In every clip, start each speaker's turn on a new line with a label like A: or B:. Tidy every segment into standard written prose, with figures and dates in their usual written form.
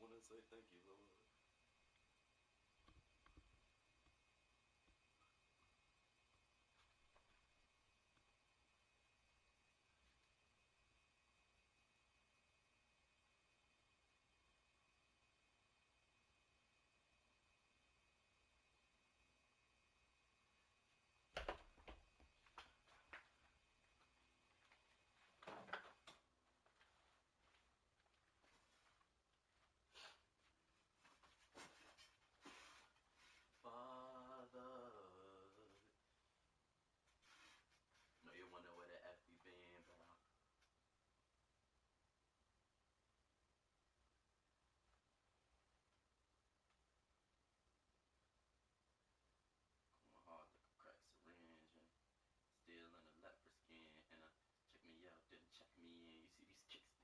A: want to say thank you, Lord. Father. No, you wonder where the F we been, pal. Going hard like a crack syringe and still in a leopard skin. And check me out, didn't check me in. You see these kicks?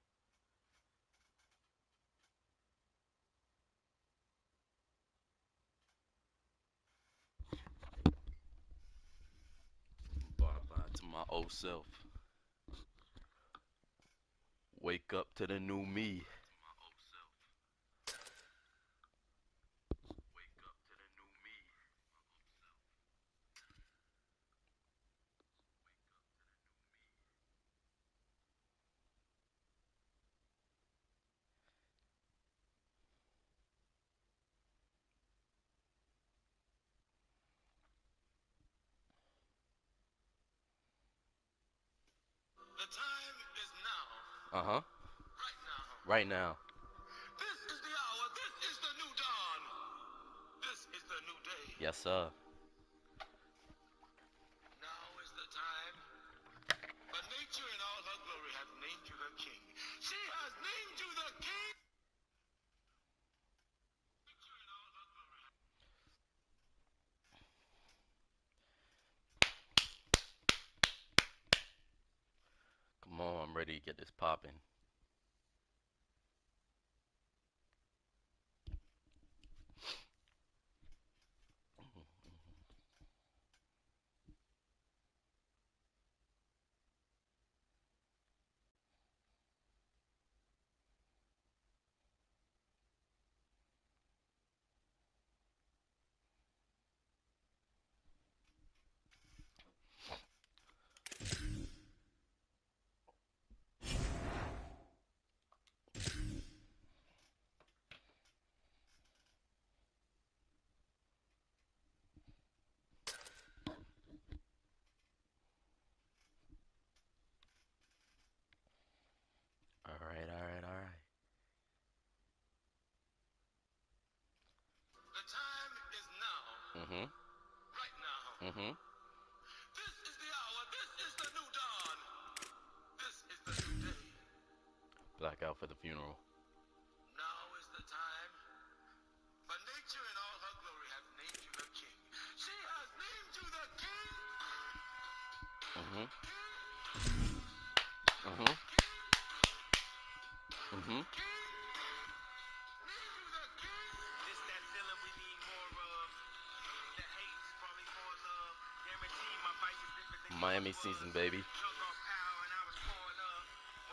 A: Bye bye to my old self. Wake up to the new me. Wake up to the new me.
B: The time is now.
A: Uh huh.
B: Right now.
A: Right now.
B: This is the hour. This is the new dawn. This is the new day.
A: Yes, sir.
B: Now is the time. But nature in all her glory hath named you her king. She has named you the king. Nature in all her glory.
A: Come on, I'm ready to get this popping. All right, all right, all right.
B: The time is now.
A: Mm-hmm.
B: Right now.
A: Mm-hmm.
B: This is the hour. This is the new dawn. This is the new day.
A: Blackout for the funeral.
B: Now is the time. But nature in all her glory hath named you her king. She has named you the king.
A: Mm-hmm.
B: King.
A: Mm-hmm.
B: King.
A: Mm-hmm.
B: King. Named you the king. This that feeling we need more of. The hate is probably more love. Guarantee my fight is different than
A: Miami
B: yours
A: season,
B: was.
A: baby.
B: Drunk off power and I was pouring up.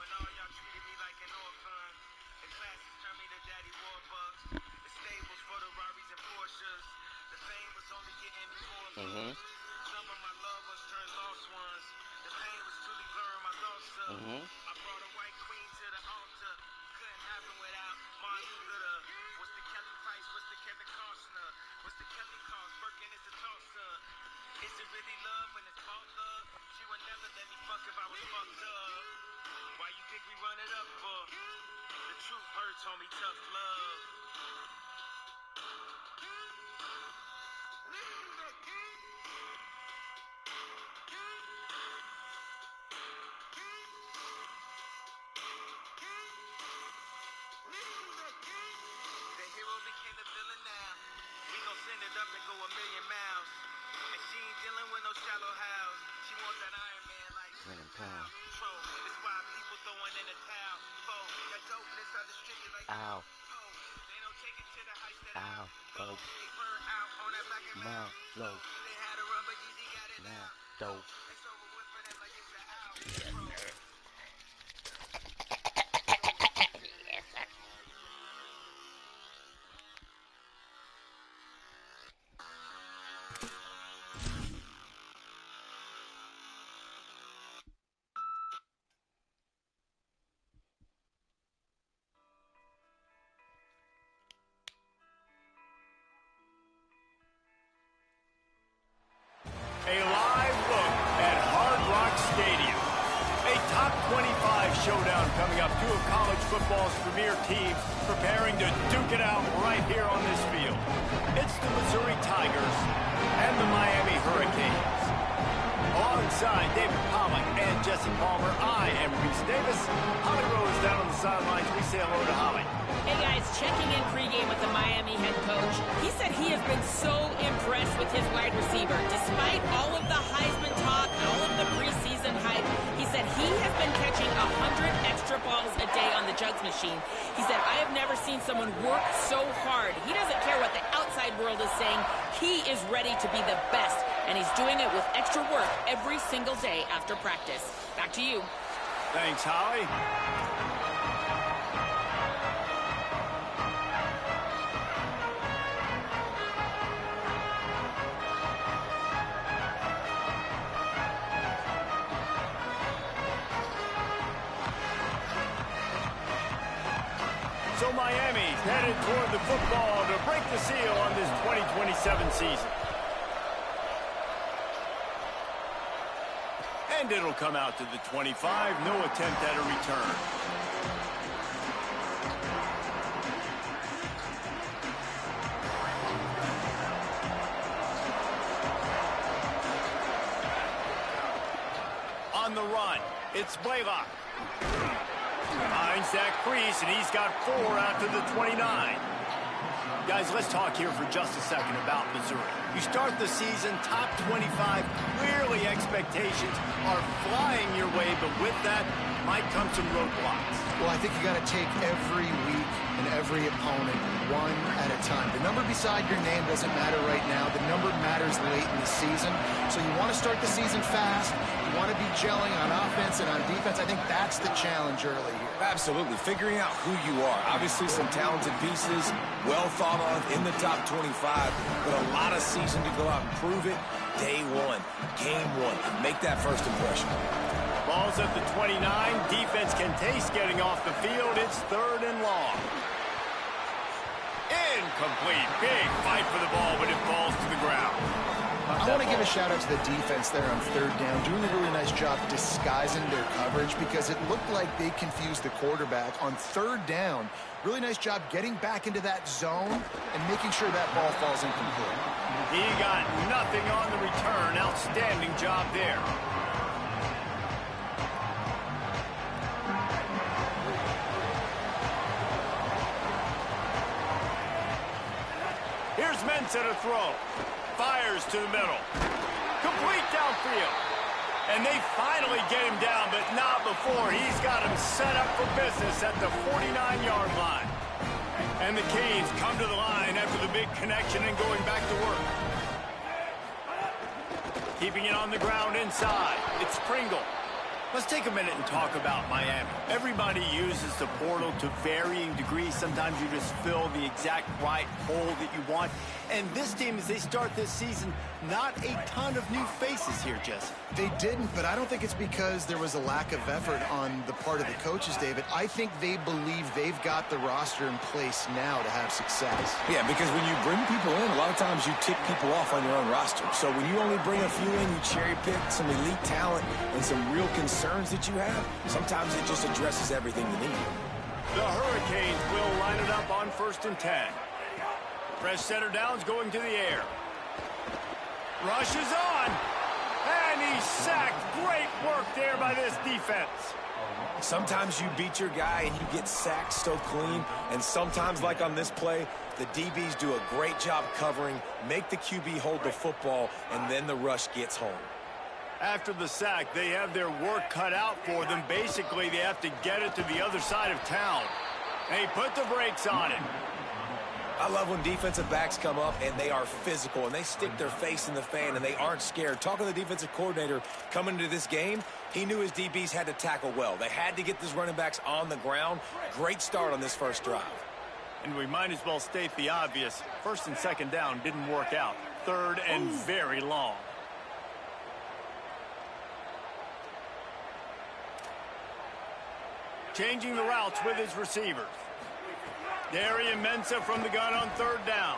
B: When all y'all treated me like an orphan. The classes turned me to daddy warbucks. The stables for the Rarries and Porsches. The fame was only getting me more
A: Mm-hmm.
B: love. Some of my lovers turned lost ones. The pain was truly blurring my thoughts up.
A: Mm-hmm.
B: I brought a white queen to the altar. Couldn't happen without Martin Luther. What's the Kelly Price? What's the Kevin Costner? What's the Kelly cost? Birkin is a tosser. Is it really love when it's false love? She would never let me fuck if I was fucked up. Why you think we run it up for? The truth hurts, homie, tough love. The hero became the villain now. We gon' send it up and go a million miles. And she ain't dealing with no shallow house. She wants that Iron Man like
A: Random pound.
B: Troll. That's why people throwing in the towel. Foe, that dopeness I distribute like
A: Ow.
B: Poe. They don't take it to the heights that
A: Ow.
B: go.
A: Dope.
B: They burn out on that black and
A: Mouth. Flow.
B: They had a run, but Yeezy got it
A: Now.
B: out.
A: Dope.
B: It's over with for them like it's an out.
A: Yes,
B: Bro.
A: sir.
C: showdown coming up. Two of college football's premier teams preparing to duke it out right here on this field. It's the Missouri Tigers and the Miami Hurricanes. Alongside David Pollack and Jesse Palmer, I am Reese Davis. Holly Rose down on the sidelines. We say hello to Holly.
D: Hey guys, checking in pregame with the Miami head coach. He said he has been so impressed with his wide receiver. Despite all of the Heisman talk, all of the preseason hype, he said he has been catching 100 extra balls a day on the jugs machine. He said, I have never seen someone work so hard. He doesn't care what the outside world is saying. He is ready to be the best, and he's doing it with extra work every single day after practice. Back to you.
C: Thanks, Holly. So Miami's headed toward the football to break the seal on this 2027 season. And it'll come out to the 25. No attempt at a return. On the run, it's Blaylock. Finds that crease, and he's got 4 after the 29. Guys, let's talk here for just a second about Missouri. You start the season top 25. Clearly, expectations are flying your way, but with that might come some roadblocks.
E: Well, I think you got to take every week and every opponent one at a time. The number beside your name doesn't matter right now. The number matters late in the season. So you want to start the season fast. You want to be gelling on offense and on defense. I think that's the challenge early here.
F: Absolutely. Figuring out who you are. Obviously, some talented pieces, well thought of in the top 25, but a lot of season to go out and prove it. Day one, game one. Make that first impression.
C: Ball's at the 29. Defense can taste getting off the field. It's 3rd and long. Incomplete. Big fight for the ball, but it falls to the ground.
E: I want to give a shout out to the defense there on 3rd down, doing a really nice job disguising their coverage because it looked like they confused the quarterback on 3rd down. Really nice job getting back into that zone and making sure that ball falls incomplete.
C: He got nothing on the return. Outstanding job there. Here's Mensa to throw. Fires to the middle. Complete downfield. And they finally get him down, but not before. He's got him set up for business at the 49-yard line. And the Canes come to the line after the big connection and going back to work. Keeping it on the ground inside. It's Pringle. Let's take a minute and talk about Miami. Everybody uses the portal to varying degrees. Sometimes you just fill the exact right hole that you want. And this team, as they start this season, not a ton of new faces here, Jesse.
E: They didn't, but I don't think it's because there was a lack of effort on the part of the coaches, David. I think they believe they've got the roster in place now to have success.
F: Yeah, because when you bring people in, a lot of times you tick people off on your own roster. So when you only bring a few in, you cherry pick some elite talent and some real concerns that you have, sometimes it just addresses everything you need.
C: The Hurricanes will line it up on 1st and 10. Press center downs going to the air. Rush is on. And he's sacked. Great work there by this defense.
F: Sometimes you beat your guy and you get sacked so clean. And sometimes, like on this play, the DBs do a great job covering, make the QB hold the football, and then the rush gets home.
C: After the sack, they have their work cut out for them. Basically, they have to get it to the other side of town. They put the brakes on it.
F: I love when defensive backs come up and they are physical and they stick their face in the fan and they aren't scared. Talking to the defensive coordinator coming into this game, he knew his DBs had to tackle well. They had to get these running backs on the ground. Great start on this first drive.
C: And we might as well state the obvious. 1st and 2nd down didn't work out. 3rd and very long. Changing the routes with his receivers. Darian Mensah from the gun on 3rd down.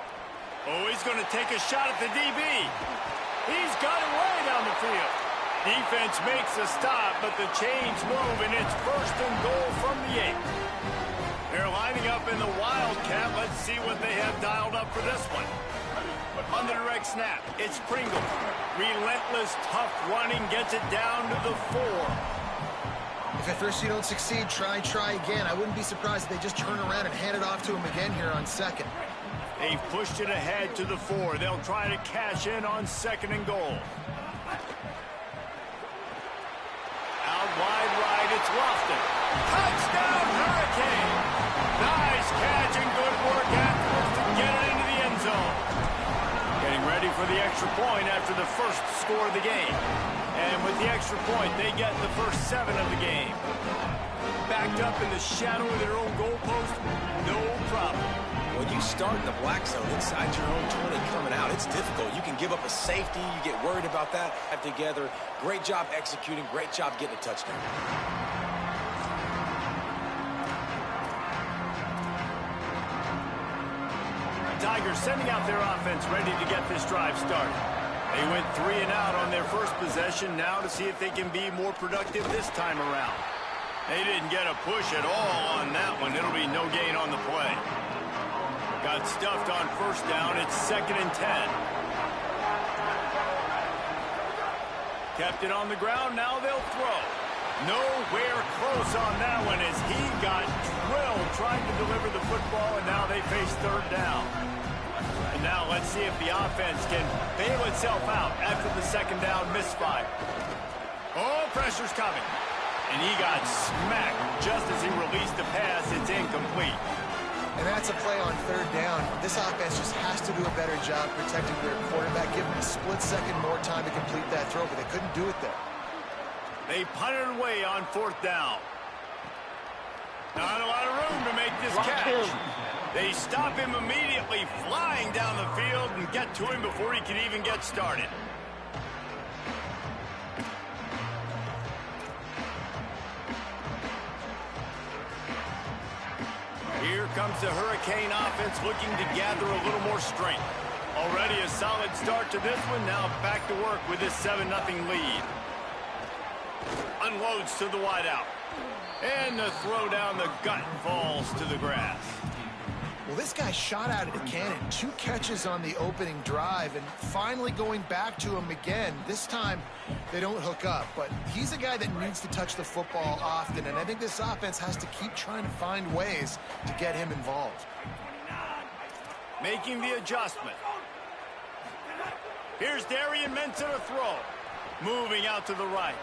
C: Oh, he's going to take a shot at the DB. He's got it way down the field. Defense makes a stop, but the chains move, and it's 1st and goal from the 8. They're lining up in the Wildcat. Let's see what they have dialed up for this one. On the direct snap, it's Pringle. Relentless, tough running, gets it down to the 4.
E: If at first you don't succeed, try again. I wouldn't be surprised if they just turn around and hand it off to him again here on 2nd.
C: They've pushed it ahead to the 4. They'll try to cash in on 2nd and goal. Out wide right, it's Lofton. Touchdown, Hurricane! Nice catch and good work afterwards to get it into the end zone. Getting ready for the extra point after the first score of the game. And with the extra point, they get the first 7 of the game. Backed up in the shadow of their own goalpost, no problem.
F: When you start in the black zone inside your own 20 coming out, it's difficult. You can give up a safety. You get worried about that. Together, great job executing. Great job getting a touchdown.
C: Tigers sending out their offense ready to get this drive started. They went 3 and out on their first possession, now to see if they can be more productive this time around. They didn't get a push at all on that one. It'll be no gain on the play. Got stuffed on 1st down. It's 2nd and 10. Kept it on the ground. Now they'll throw. Nowhere close on that one as he got drilled trying to deliver the football, and now they face 3rd down. And now let's see if the offense can bail itself out after the 2nd down misfire. Oh, pressure's coming. And he got smacked just as he released the pass. It's incomplete.
E: And that's a play on 3rd down. This offense just has to do a better job protecting their quarterback, give them a split second more time to complete that throw, but they couldn't do it there.
C: They punted away on 4th down. Not a lot of room to make this catch. They stop him immediately, flying down the field, and get to him before he can even get started. Here comes the Hurricane offense looking to gather a little more strength. Already a solid start to this one. Now back to work with this 7-0 lead. Unloads to the wideout. And the throw down the gut falls to the grass.
E: Well, this guy shot out of a cannon. 2 catches on the opening drive, and finally going back to him again. This time, they don't hook up, but he's a guy that needs to touch the football often, and I think this offense has to keep trying to find ways to get him involved.
C: Making the adjustment. Here's Darian Mensah to throw. Moving out to the right.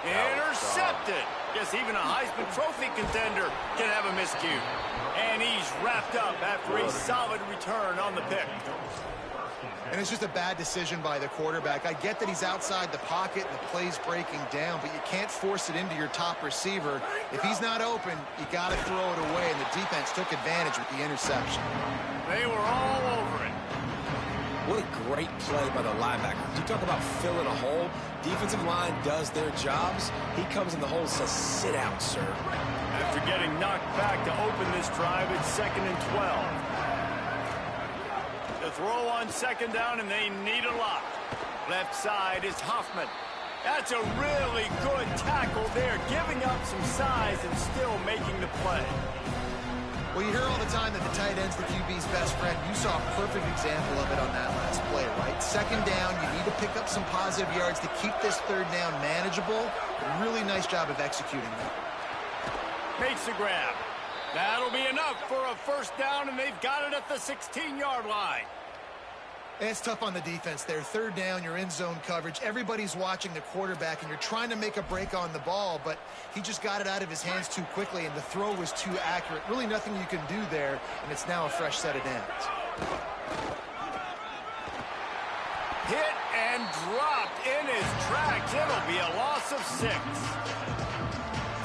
C: Intercepted. Guess even a Heisman Trophy contender can have a miscue. And he's wrapped up after a solid return on the pick.
E: And it's just a bad decision by the quarterback. I get that he's outside the pocket and the play's breaking down, but you can't force it into your top receiver. If he's not open, you got to throw it away, and the defense took advantage with the interception.
C: They were all over it.
F: What a great play by the linebacker. You talk about filling a hole. Defensive line does their jobs. He comes in the hole and says, sit out, sir.
C: After getting knocked back to open this drive, it's 2nd and 12. The throw on 2nd down, and they need a lot. Left side is Hoffman. That's a really good tackle there, giving up some size and still making the play.
E: Well, you hear all the time that the tight end's the QB's best friend. You saw a perfect example of it on that last play, right? 2nd down, you need to pick up some positive yards to keep this 3rd down manageable. Really nice job of executing that.
C: Makes the grab. That'll be enough for a 1st down, and they've got it at the 16-yard line.
E: And it's tough on the defense there. 3rd down, you're in zone coverage. Everybody's watching the quarterback, and you're trying to make a break on the ball, but he just got it out of his hands too quickly, and the throw was too accurate. Really nothing you can do there, and it's now a fresh set of downs.
C: Hit and dropped in his tracks. It'll be a loss of 6.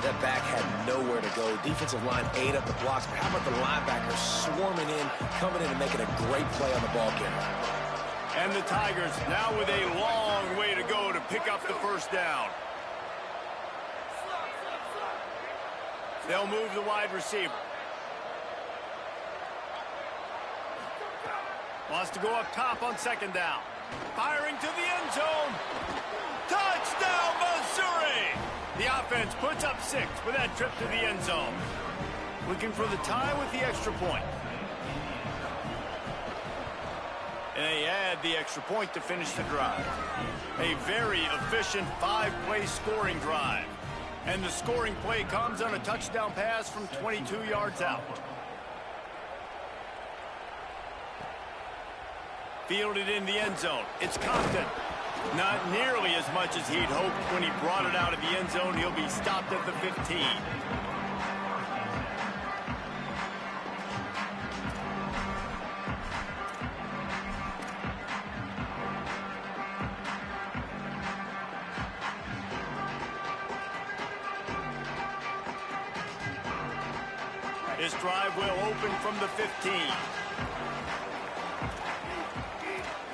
F: That back had nowhere to go. Defensive line ate up the blocks. But how about the linebacker swarming in, coming in and making a great play on the ball carrier?
C: And the Tigers now with a long way to go to pick up the 1st down. They'll move the wide receiver. Wants to go up top on 2nd down. Firing to the end zone. defense puts up 6 with that trip to the end zone. Looking for the tie with the extra point. And they add the extra point to finish the drive. A very efficient 5-play scoring drive. And the scoring play comes on a touchdown pass from 22 yards out. Fielded in the end zone. It's Compton. Not nearly as much as he'd hoped when he brought it out of the end zone. He'll be stopped at the 15. This drive will open from the 15.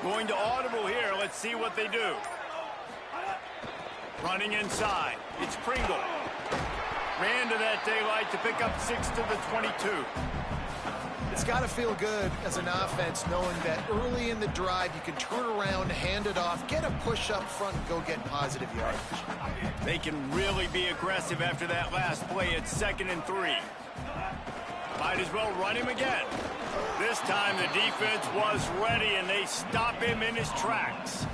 C: Going to audible here. Let's see what they do. Running inside. It's Pringle. Ran to that daylight to pick up 6 to the 22.
E: It's got to feel good as an offense knowing that early in the drive you can turn around, hand it off, get a push up front, and go get positive yardage.
C: They can really be aggressive after that last play. It's 2nd and 3. Might as well run him again. This time the defense was ready, and they stop him in his tracks.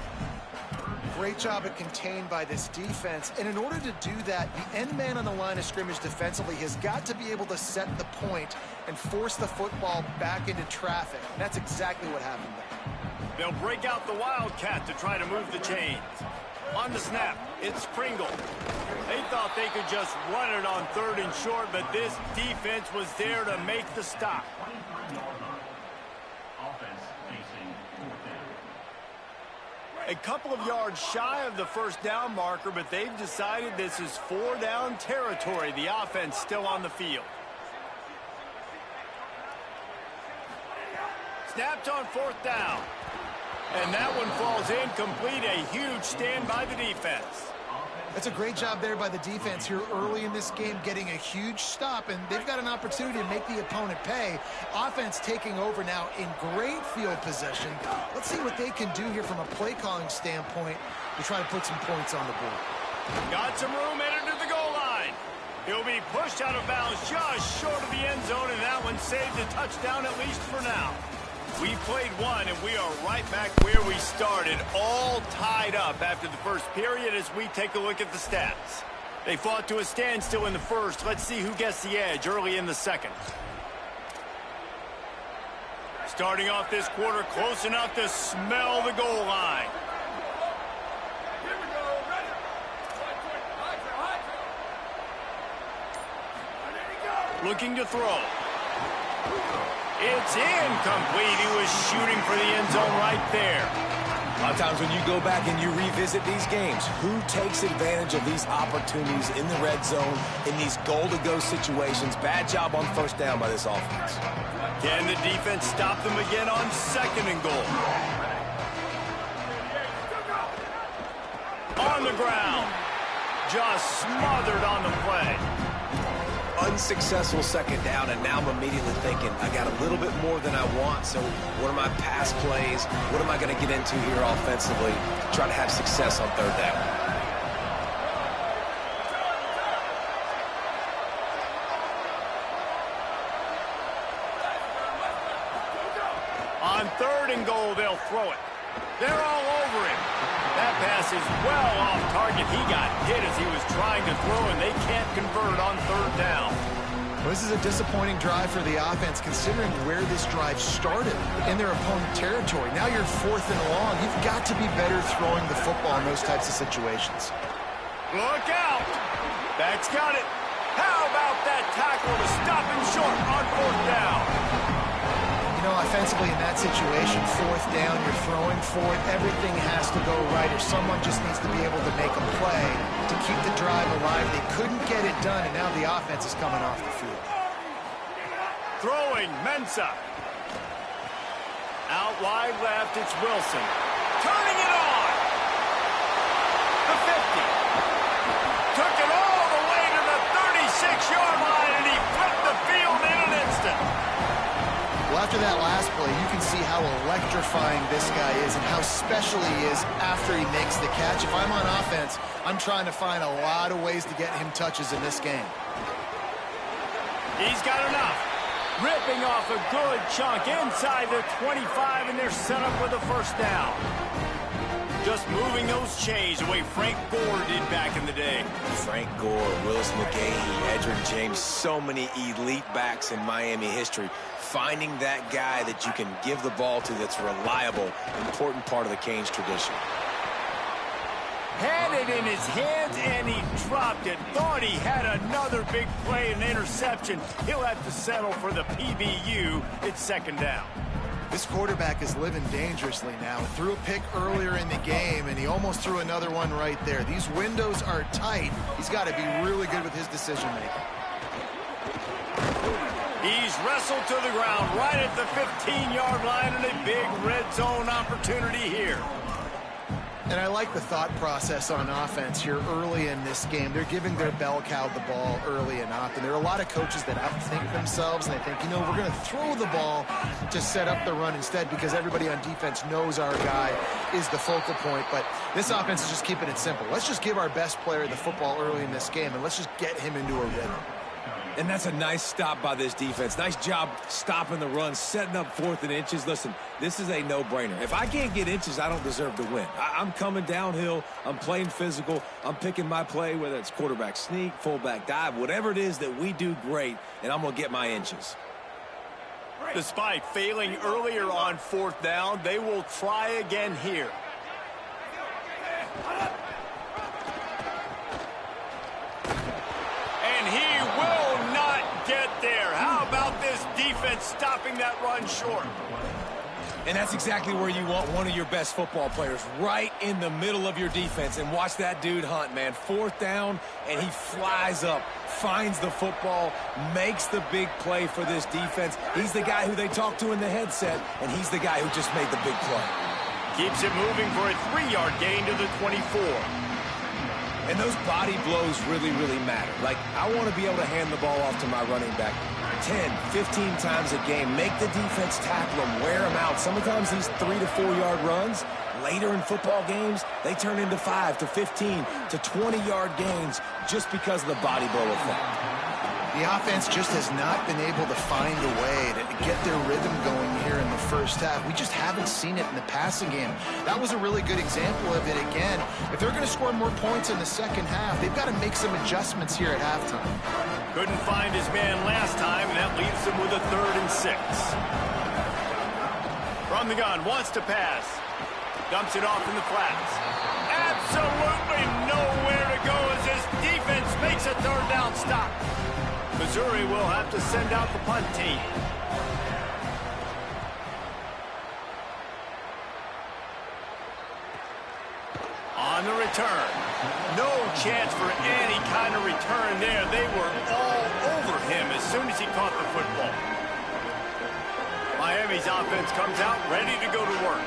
E: Great job at contained by this defense. And in order to do that, the end man on the line of scrimmage defensively has got to be able to set the point and force the football back into traffic. And that's exactly what happened there.
C: They'll break out the Wildcat to try to move the chains. On the snap, it's Pringle. They thought they could just run it on 3rd and short, but this defense was there to make the stop. A couple of yards shy of the 1st down marker, but they've decided this is 4-down territory. The offense still on the field. Snapped on 4th down. And that one falls incomplete. A huge stand by the defense.
E: That's a great job there by the defense here early in this game, getting a huge stop, and they've got an opportunity to make the opponent pay. Offense taking over now in great field position. Let's see what they can do here from a play calling standpoint to try to put some points on the board.
C: Got some room headed to the goal line. He'll be pushed out of bounds just short of the end zone, and that one saved a touchdown at least for now. We played one, and we are right back where we started, all tied up after the first period as we take a look at the stats. They fought to a standstill in the first. Let's see who gets the edge early in the second. Starting off this quarter close enough to smell the goal line. Looking to throw. It's incomplete. He was shooting for the end zone right there.
F: A lot of times when you go back and you revisit these games, who takes advantage of these opportunities in the red zone, in these goal-to-go situations? Bad job on 1st down by this offense.
C: Can the defense stop them again on 2nd and goal? On the ground. Just smothered on the play.
F: Unsuccessful 2nd down, and now I'm immediately thinking, I got a little bit more than I want, so what are my pass plays? What am I going to get into here offensively? Try to have success on 3rd down.
C: On 3rd and goal, they'll throw it. They're all over him. That pass is well off target. He got hit as he was trying to throw, and they can't convert on 3rd down.
E: Well, this is a disappointing drive for the offense, considering where this drive started in their opponent territory. Now you're 4th and long. You've got to be better throwing the football in those types of situations.
C: Look out! That's got it. How about that tackle to stop him short on 4th down?
E: You know, offensively in that situation, 4th down, you're throwing for it, everything has to go right, or someone just needs to be able to make a play to keep the drive alive. They couldn't get it done, and now the offense is coming off the field.
C: Throwing, Mensah. Out wide left, it's Wilson. Turning it on. The 50. Took it all the way to the 36-yard line, and he flipped the field in an instant.
E: Well, after that last play, you can see how electrifying this guy is and how special he is after he makes the catch. If I'm on offense, I'm trying to find a lot of ways to get him touches in this game.
C: He's got enough. Ripping off a good chunk inside the 25, and they're set up with a first down. Just moving those chains the way Frank Gore did back in the day.
F: Frank Gore, Willis McGahee, Edgerrin James, so many elite backs in Miami history. Finding that guy that you can give the ball to that's reliable, important part of the Canes tradition.
C: Had it in his hands, and he dropped it. Thought he had another big play, an interception. He'll have to settle for the PBU. It's second down.
E: This quarterback is living dangerously now. Threw a pick earlier in the game, and he almost threw another one right there. These windows are tight. He's got to be really good with his decision-making.
C: He's wrestled to the ground right at the 15-yard line, and a big red zone opportunity here.
E: And I like the thought process on offense here early in this game. They're giving their bell cow the ball early and often. There are a lot of coaches that outthink themselves, and they think, you know, we're going to throw the ball to set up the run instead because everybody on defense knows our guy is the focal point. But this offense is just keeping it simple. Let's just give our best player the football early in this game, and let's just get him into a rhythm.
F: And that's a nice stop by this defense. Nice job stopping the run, setting up 4th and inches. Listen, this is a no-brainer. If I can't get inches, I don't deserve to win. I'm coming downhill. I'm playing physical. I'm picking my play, whether it's quarterback sneak, fullback dive, whatever it is that we do great, and I'm going to get my inches.
C: Despite failing earlier on 4th down, they will try again here. And he will not get there. How about this defense stopping that run short?
F: And that's exactly where you want one of your best football players, right in the middle of your defense. And watch that dude hunt, man. 4th down, and he flies up, finds the football, makes the big play for this defense. He's the guy who they talk to in the headset, and he's the guy who just made the big play.
C: Keeps it moving for a 3-yard gain to the 24.
F: And those body blows really, really matter. Like, I want to be able to hand the ball off to my running back 10, 15 times a game. Make the defense tackle them, wear them out. Sometimes these 3 to 4 yard runs, later in football games, they turn into 5 to 15 to 20-yard gains just because of the body blow effect.
E: The offense just has not been able to find a way to get their rhythm going here in the first half. We just haven't seen it in the passing game. That was a really good example of it again. If they're going to score more points in the second half, they've got to make some adjustments here at halftime.
C: Couldn't find his man last time, and that leaves him with a 3rd and 6. From the gun, wants to pass. Dumps it off in the flats. Absolutely nowhere to go as his defense makes a 3rd down stop. Missouri will have to send out the punt team. On the return. No chance for any kind of return there. They were all over him as soon as he caught the football. Miami's offense comes out ready to go to work.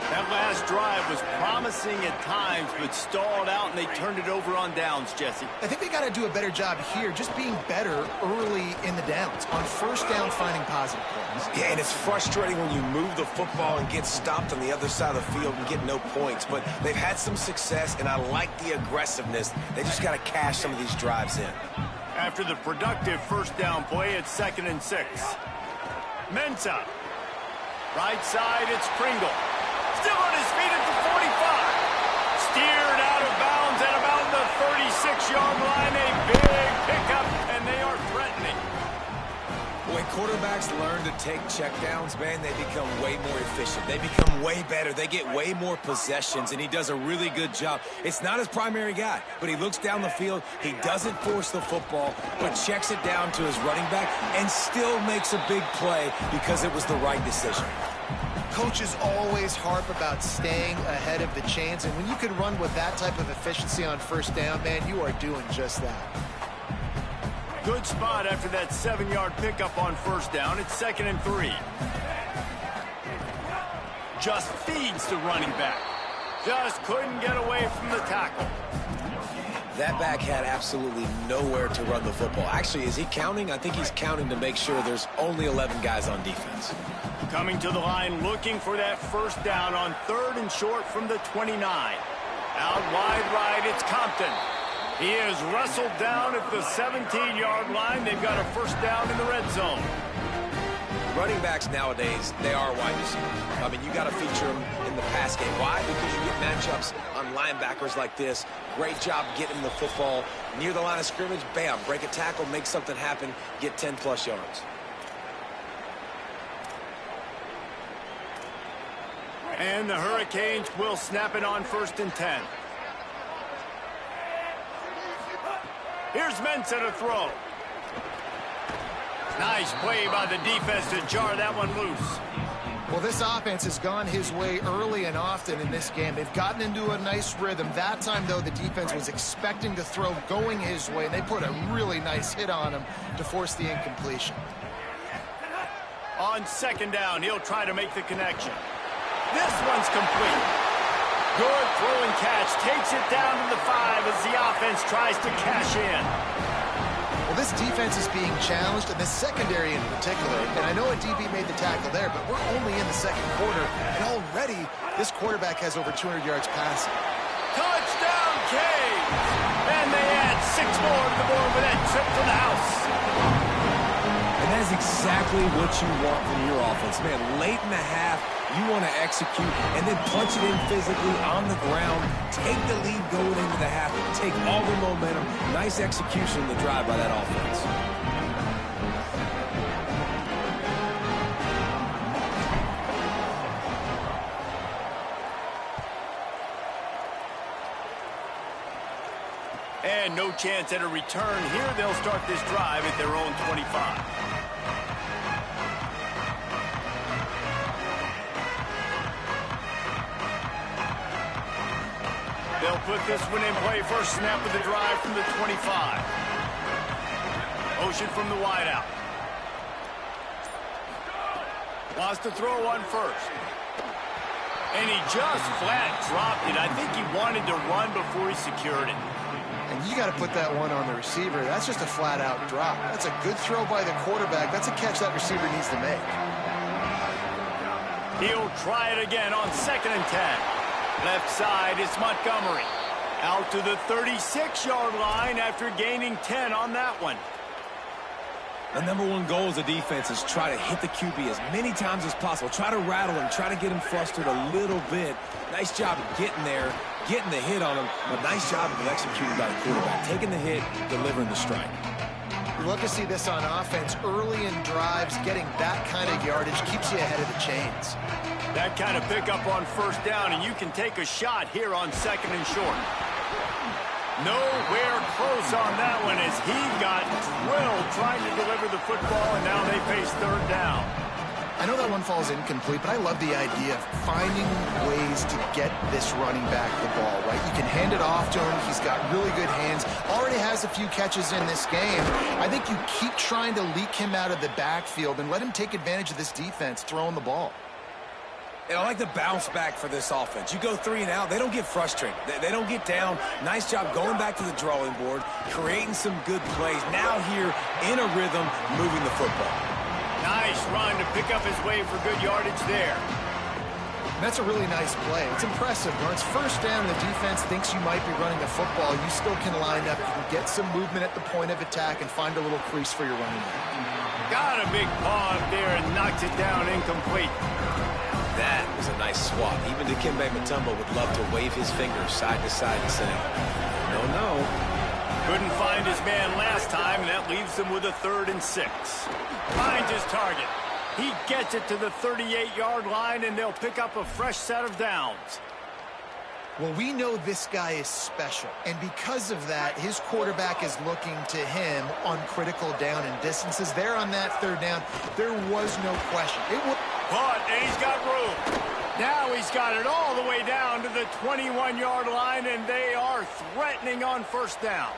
C: That last drive was promising at times, but stalled out, and they turned it over on downs, Jesse.
E: I think they got to do a better job here, just being better early in the downs. On first down, finding positive plays.
F: Yeah, and it's frustrating when you move the football and get stopped on the other side of the field and get no points. But they've had some success, and I like the aggressiveness. They just got to cash some of these drives in.
C: After the productive first down play, it's 2nd and 6. Mensah. Right side, it's Pringle. Still on his feet at the 45. Steered out of bounds at about the 36-yard line. A big pickup, and they are threatening.
F: When quarterbacks learn to take checkdowns, man, they become way more efficient. They become way better. They get way more possessions, and he does a really good job. It's not his primary guy, but he looks down the field. He doesn't force the football, but checks it down to his running back and still makes a big play because it was the right decision.
E: Coaches always harp about staying ahead of the chains, and when you can run with that type of efficiency on first down, man, you are doing just that.
C: Good spot after that 7-yard pickup on first down. It's 2nd and 3. Just feeds the running back. Just couldn't get away from the tackle.
F: That back had absolutely nowhere to run the football. Actually, is he counting? I think he's counting to make sure there's only 11 guys on defense.
C: coming to the line looking for that first down on 3rd and short from the 29. Out wide right, it's Compton. He is wrestled down at the 17-yard line. They've got a first down in the red zone.
F: Running backs nowadays, they are wide receivers. I mean, you got to feature them in the pass game. Why? Because you get matchups on linebackers like this. Great job getting the football near the line of scrimmage. Bam, break a tackle, make something happen, get 10-plus yards.
C: And the Hurricanes will snap it on 1st and 10. Here's Mensah to throw. Nice play by the defense to jar that one loose.
E: Well, this offense has gone his way early and often in this game. They've gotten into a nice rhythm. That time, though, the defense was expecting to throw going his way, and they put a really nice hit on him to force the incompletion.
C: On 2nd down, he'll try to make the connection. This one's complete. Good throw and catch. Takes it down to the 5 as the offense tries to cash in.
E: Well, this defense is being challenged, and the secondary in particular. And I know a DB made the tackle there, but we're only in the 2nd quarter, and already this quarterback has over 200 yards passing.
C: Touchdown, Canes! And they add 6 more to the board with that trip to the house.
F: And that is exactly what you want from your offense. Man, late in the half, you want to execute and then punch it in physically on the ground. Take the lead going into the half. Take all the momentum. Nice execution in the drive by that offense.
C: And no chance at a return here. They'll start this drive at their own 25. They'll put this one in play. First snap of the drive from the 25. Motion from the wideout. Wants to throw one first. And he just flat dropped it. I think he wanted to run before he secured it.
E: And you got to put that one on the receiver. That's just a flat-out drop. That's a good throw by the quarterback. That's a catch that receiver needs to make.
C: He'll try it again on 2nd and 10. Left side, it's Montgomery. Out to the 36-yard line after gaining 10 on that one.
F: The #1 goal as a defense is try to hit the QB as many times as possible. Try to rattle him, try to get him flustered a little bit. Nice job of getting there, getting the hit on him, but nice job of executing by the quarterback. Taking the hit, delivering the strike.
E: We love to see this on offense. Early in drives, getting that kind of yardage keeps you ahead of the chains.
C: That kind of pickup on 1st down, and you can take a shot here on 2nd and short. Nowhere close on that one as he got drilled trying to deliver the football, and now they face 3rd down.
E: I know that one falls incomplete, but I love the idea of finding ways to get this running back the ball, right? You can hand it off to him. He's got really good hands. Already has a few catches in this game. I think you keep trying to leak him out of the backfield and let him take advantage of this defense throwing the ball.
F: And I like the bounce back for this offense. You go 3 and out, they don't get frustrated. They don't get down. Nice job going back to the drawing board, creating some good plays. Now here in a rhythm, moving the football.
C: Nice run to pick up his way for good yardage there.
E: That's a really nice play. It's impressive. When it's 1st down, the defense thinks you might be running the football. You still can line up. You can get some movement at the point of attack and find a little crease for your running back.
C: Got a big paw up there and knocks it down incomplete.
F: That was a nice swat. Even Dikembe Mutombo would love to wave his fingers side to side and say, no, no.
C: Couldn't find his man last time, and that leaves him with a 3rd and 6. Finds his target. He gets it to the 38-yard line, and they'll pick up a fresh set of downs.
E: Well, we know this guy is special, and because of that, his quarterback is looking to him on critical down and distances. There on that 3rd down, there was no question.
C: Caught, and he's got room. Now he's got it all the way down to the 21-yard line, and they are threatening on 1st down.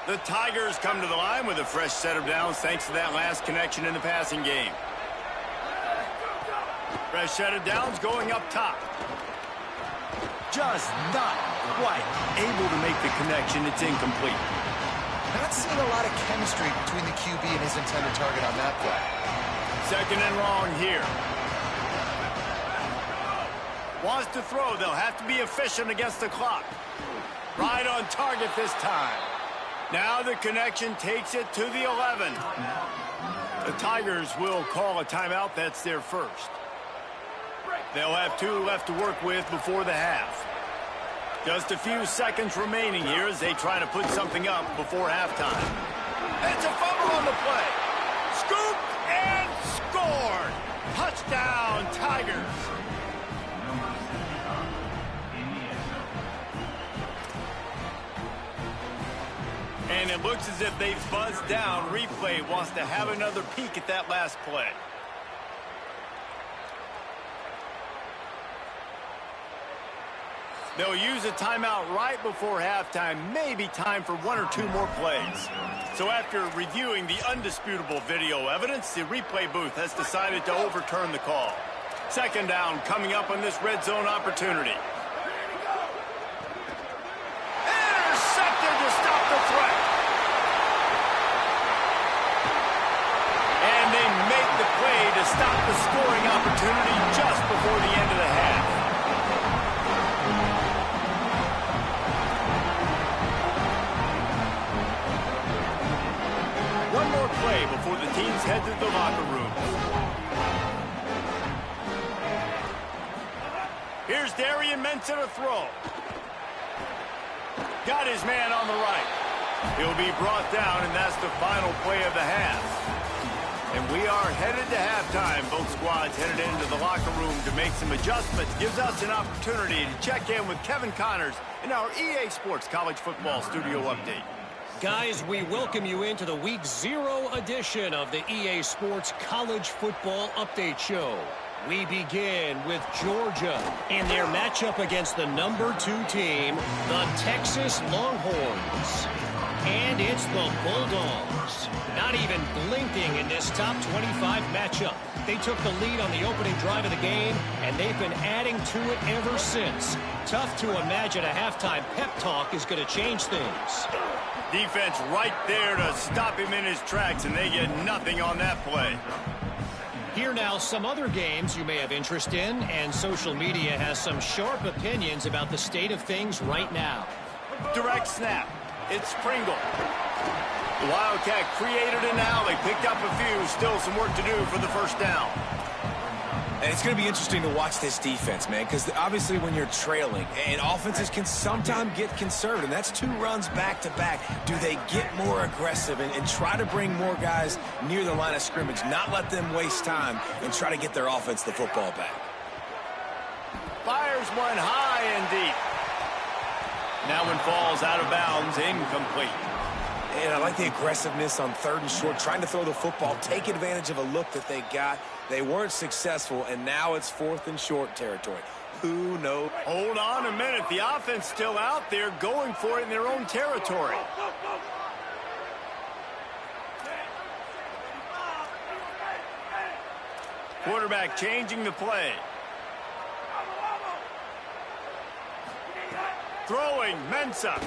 C: The Tigers come to the line with a fresh set of downs thanks to that last connection in the passing game. Fresh set of downs going up top. Just not quite able to make the connection. It's incomplete.
E: Not seeing a lot of chemistry between the QB and his intended target on that play.
C: 2nd and long here. Wants to throw. They'll have to be efficient against the clock. Right on target this time. Now the connection takes it to the 11. The Tigers will call a timeout. That's their first. They'll have 2 left to work with before the half. Just a few seconds remaining here as they try to put something up before halftime. It's a fumble on the play. Scoop and scored. Touchdown, Tigers. And it looks as if they've buzzed down. Replay wants to have another peek at that last play. They'll use a timeout right before halftime. Maybe time for 1 or 2 more plays. So after reviewing the undisputable video evidence, the replay booth has decided to overturn the call. Second down coming up on this red zone opportunity. Intercepted to stop the threat. And they make the play to stop the scoring opportunity just before the end of the half. One more play before the teams head to the locker rooms. Here's Darian Mensah to throw. Got his man on the right. He'll be brought down, and that's the final play of the half. And we are headed to halftime. Both squads headed into the locker room to make some adjustments. Gives us an opportunity to check in with Kevin Connors in our EA Sports College Football Studio Update.
G: Guys, we welcome you into the Week 0 edition of the EA Sports College Football Update Show. We begin with Georgia in their matchup against the number 2 team, the Texas Longhorns. And it's the Bulldogs. Not even blinking in this top 25 matchup. They took the lead on the opening drive of the game, and they've been adding to it ever since. Tough to imagine a halftime pep talk is going to change things.
C: Defense right there to stop him in his tracks, and they get nothing on that play.
G: Here now, some other games you may have interest in, and social media has some sharp opinions about the state of things right now.
C: Direct snap. It's Pringle. The Wildcat created an alley, picked up a few, still some work to do for the first down.
F: And it's going to be interesting to watch this defense, man, because obviously when you're trailing, and offenses can sometimes get conservative, and that's 2 runs back-to-back. Do they get more aggressive and try to bring more guys near the line of scrimmage, not let them waste time, and try to get their offense the football back?
C: Fires one high and deep. That one falls out of bounds, incomplete.
F: And I like the aggressiveness on 3rd and short, trying to throw the football, take advantage of a look that they got. They weren't successful, and now it's 4th and short territory. Who knows?
C: Hold on a minute. The offense still out there going for it in their own territory. Quarterback changing the play. Throwing, Mensah.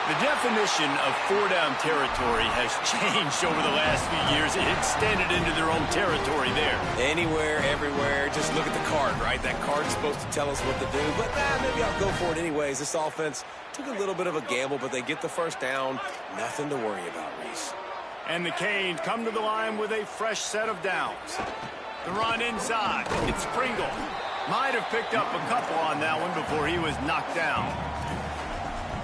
C: The definition of 4-down territory has changed over the last few years. It extended into their own territory there.
F: Anywhere, everywhere, just look at the card, right? That card's supposed to tell us what to do, but maybe I'll go for it anyways. This offense took a little bit of a gamble, but they get the first down. Nothing to worry about, Reese.
C: And the Canes come to the line with a fresh set of downs. The run inside. It's Pringle. Might have picked up a couple on that one before he was knocked down.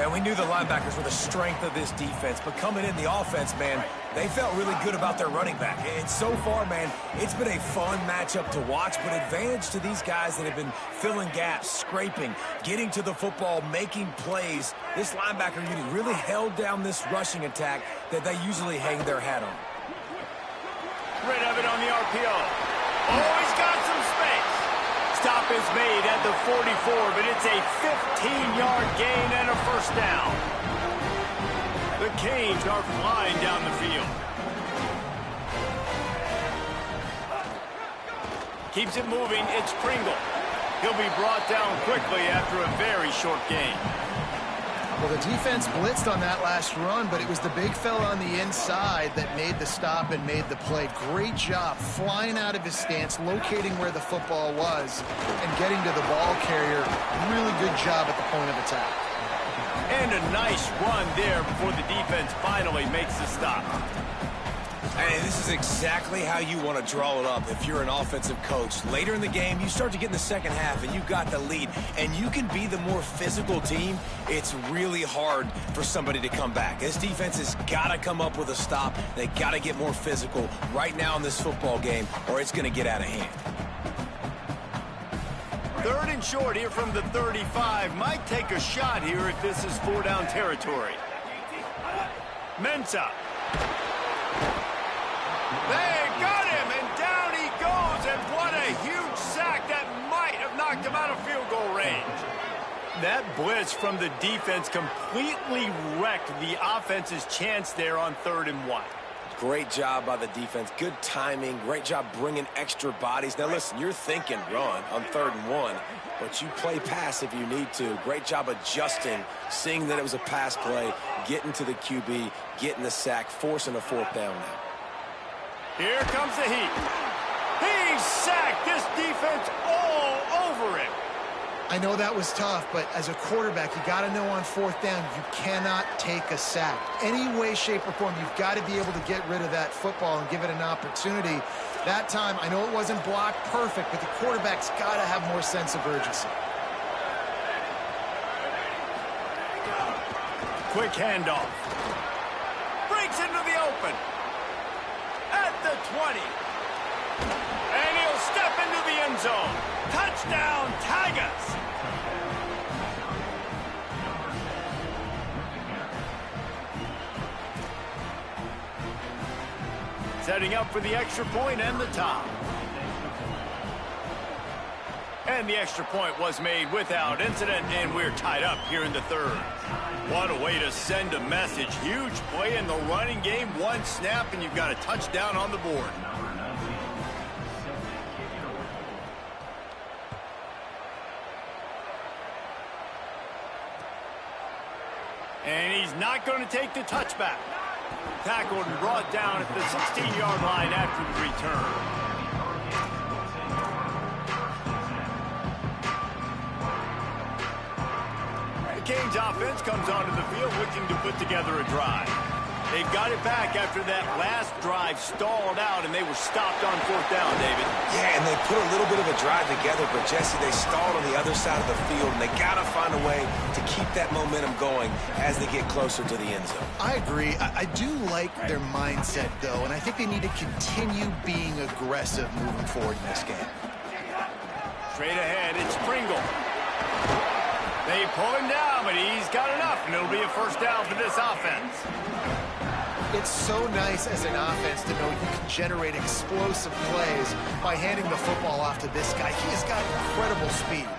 F: And we knew the linebackers were the strength of this defense, but coming in the offense, man, they felt really good about their running back. And so far, man, it's been a fun matchup to watch, but advantage to these guys that have been filling gaps, scraping, getting to the football, making plays. This linebacker unit really held down this rushing attack that they usually hang their hat on.
C: Rid of it on the RPO. Oh, he's got some space. Stop is made at the 44, but it's a 15-yard gain and a first down. The Canes are flying down the field. Keeps it moving. It's Pringle. He'll be brought down quickly after a very short gain.
E: Well, the defense blitzed on that last run, but it was the big fella on the inside that made the stop and made the play. Great job flying out of his stance, locating where the football was, and getting to the ball carrier. Really good job at the point of attack.
C: And a nice run there before the defense finally makes the stop.
F: And this is exactly how you want to draw it up if you're an offensive coach. Later in the game, you start to get in the second half, and you've got the lead, and you can be the more physical team. It's really hard for somebody to come back. This defense has got to come up with a stop. They got to get more physical right now in this football game, or it's going to get out of hand.
C: 3rd and short here from the 35. Might take a shot here if this is 4-down territory. Mensah. They got him, and down he goes, and what a huge sack that might have knocked him out of field goal range. That blitz from the defense completely wrecked the offense's chance there on 3rd and 1.
F: Great job by the defense. Good timing. Great job bringing extra bodies. Now, listen, you're thinking run on 3rd and 1, but you play pass if you need to. Great job adjusting, seeing that it was a pass play, getting to the QB, getting the sack, forcing a 4th down now.
C: Here comes the heat. He sacked this defense all over him.
E: I know that was tough, but as a quarterback, you got to know on 4th down, you cannot take a sack. Any way, shape, or form, you've got to be able to get rid of that football and give it an opportunity. That time, I know it wasn't blocked perfect, but the quarterback's got to have more sense of urgency.
C: Quick handoff. Breaks into the open. At the 20. And he'll step into the end zone. Touchdown, Tigers! Setting up for the extra point and the top. And the extra point was made without incident, and we're tied up here in the 3rd. What a way to send a message. Huge play in the running game. 1 snap, and you've got a touchdown on the board. And he's not going to take the touchback. Tackled and brought down at the 16-yard line after the return. The Canes offense comes onto the field looking to put together a drive. They got it back after that last drive stalled out, and they were stopped on 4th down, David.
F: Yeah, and they put a little bit of a drive together, but, Jesse, they stalled on the other side of the field, and they got to find a way to keep that momentum going as they get closer to the end zone.
E: I agree. I do like their mindset, though, and I think they need to continue being aggressive moving forward in this game.
C: Straight ahead, it's Pringle. They pull him down, but he's got enough, and it'll be a 1st down for this offense.
E: It's so nice as an offense to know you can generate explosive plays by handing the football off to this guy. He has got incredible speed.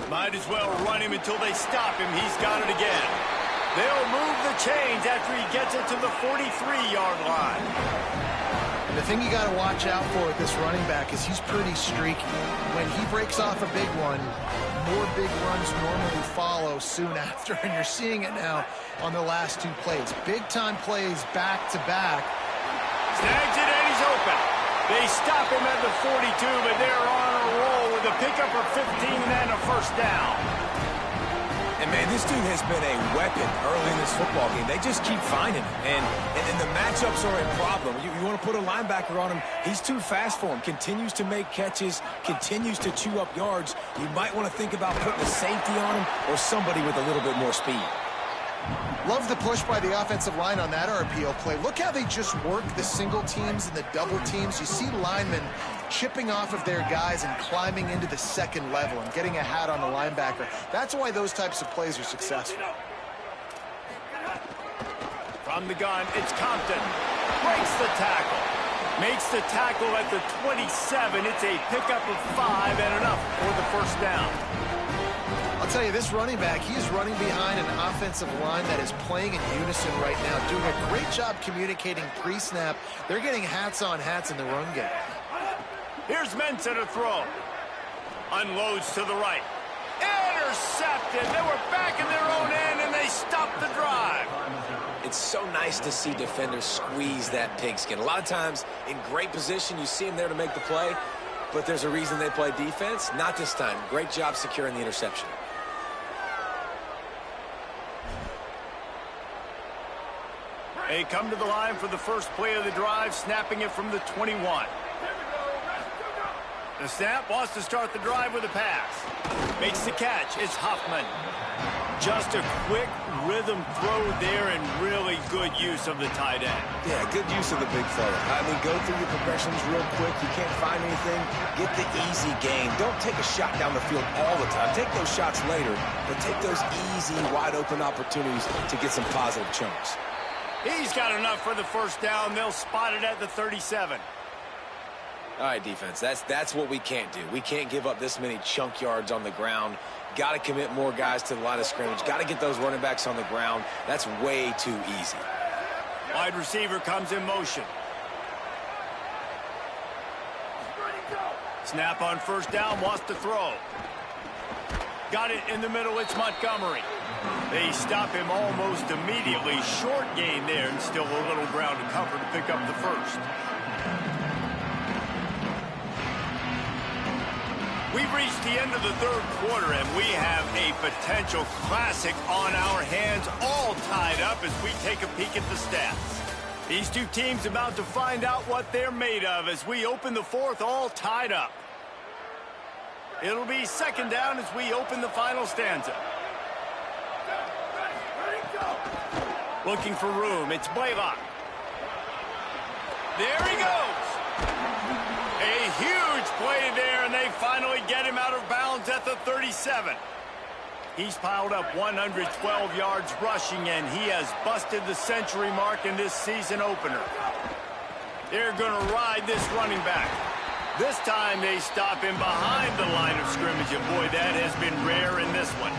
C: Might as well run him until they stop him. He's got it again. They'll move the chains after he gets it to the 43-yard line.
E: And the thing you got to watch out for with this running back is he's pretty streaky. When he breaks off a big one, more big runs normally follow soon after, and you're seeing it now on the last 2 plays. Big-time plays back-to-back.
C: Snags it, and he's open. They stop him at the 42, but they're on a roll with a pickup of 15 and a 1st down.
F: And, man, this dude has been a weapon early in this football game. They just keep finding him. And the matchups are a problem. You want to put a linebacker on him, he's too fast for him. Continues to make catches, continues to chew up yards. You might want to think about putting a safety on him or somebody with a little bit more speed.
E: Love the push by the offensive line on that RPO play. Look how they just work the single teams and the double teams. You see linemen chipping off of their guys and climbing into the 2nd level and getting a hat on the linebacker. That's why those types of plays are successful.
C: From the gun, it's Compton. Breaks the tackle. Makes the tackle at the 27. It's a pickup of 5 and enough for the 1st down.
E: I'll tell you, this running back, he is running behind an offensive line that is playing in unison right now, doing a great job communicating pre-snap. They're getting hats on hats in the run game.
C: Here's Mensah to throw. Unloads to the right. Intercepted. They were back in their own end, and they stopped the drive.
F: It's so nice to see defenders squeeze that pigskin. A lot of times, in great position, you see them there to make the play, but there's a reason they play defense. Not this time. Great job securing the interception.
C: They come to the line for the first play of the drive, snapping it from the 21. The snap wants to start the drive with a pass. Makes the catch. It's Huffman. Just a quick rhythm throw there and really good use of the tight end.
F: Yeah, good use of the big fella. I mean, go through your progressions real quick. You can't find anything. Get the easy gain. Don't take a shot down the field all the time. Take those shots later, but take those easy, wide-open opportunities to get some positive chunks.
C: He's got enough for the first down. They'll spot it at the 37.
F: All right, defense, that's what we can't do. We can't give up this many chunk yards on the ground. Got to commit more guys to the line of scrimmage. Got to get those running backs on the ground. That's way too easy.
C: Wide receiver comes in motion. Snap on first down, wants to throw. Got it in the middle, it's Montgomery. They stop him almost immediately. Short gain there, and still a little ground to cover to pick up the first. We've reached the end of the third quarter, and we have a potential classic on our hands, all tied up as we take a peek at the stats. These two teams about to find out what they're made of as we open the fourth, all tied up. It'll be second down as we open the final stanza. Looking for room, it's Blaylock. There he goes. A huge play there, and they finally get him out of bounds at the 37. He's piled up 112 yards rushing, and he has busted the century mark in this season opener. They're going to ride this running back. This time they stop him behind the line of scrimmage, and boy, that has been rare in this one.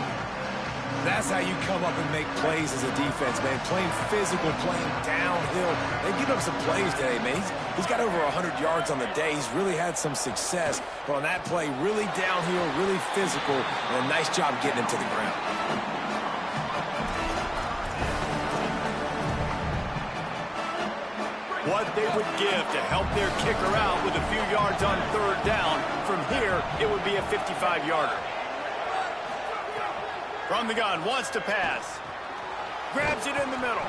F: That's how you come up and make plays as a defense, man. Playing physical, playing downhill. They give up some plays today, man. He's got over 100 yards on the day. He's really had some success. But on that play, really downhill, really physical, and a nice job getting him to the ground.
C: What they would give to help their kicker out with a few yards on third down. From here, it would be a 55-yarder. From the gun, wants to pass. Grabs it in the middle.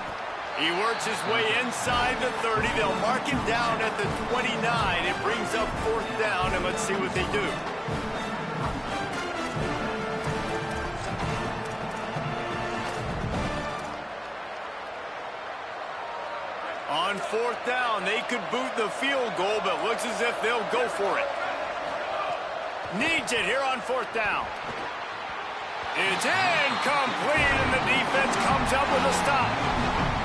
C: He works his way inside the 30. They'll mark him down at the 29. It brings up fourth down, and let's see what they do. On fourth down, they could boot the field goal, but looks as if they'll go for it. Needs it here on fourth down. It's incomplete, and the defense comes up with a stop.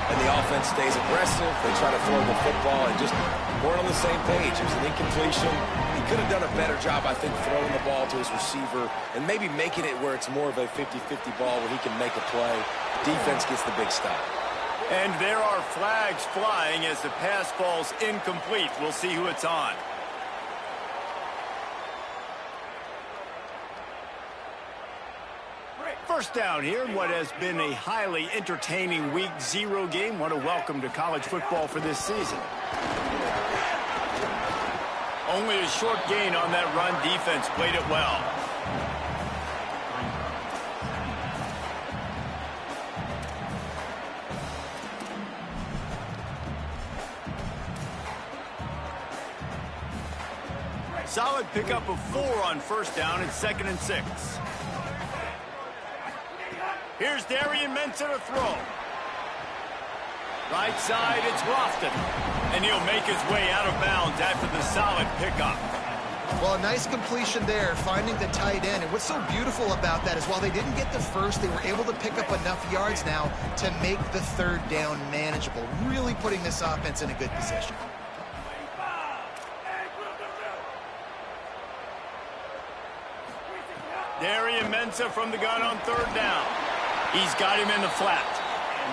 F: And the offense stays aggressive. They try to throw the football and just weren't on the same page. It was an incompletion. He could have done a better job, I think, throwing the ball to his receiver and maybe making it where it's more of a 50-50 ball where he can make a play. Defense gets the big stop.
C: And there are flags flying as the pass falls incomplete. We'll see who it's on. First down here in what has been a highly entertaining Week 0 game. What a welcome to college football for this season. Only a short gain on that run. Defense played it well. Solid pickup of 4 on first down. It's 2nd and 6. Here's Darian Mensah to throw. Right side, it's Lofton. And he'll make his way out of bounds after the solid pickup.
E: Well, a nice completion there, finding the tight end. And what's so beautiful about that is while they didn't get the first, they were able to pick up enough yards now to make the third down manageable. Really putting this offense in a good position.
C: Darian Mensah from the gun on third down. He's got him in the flat.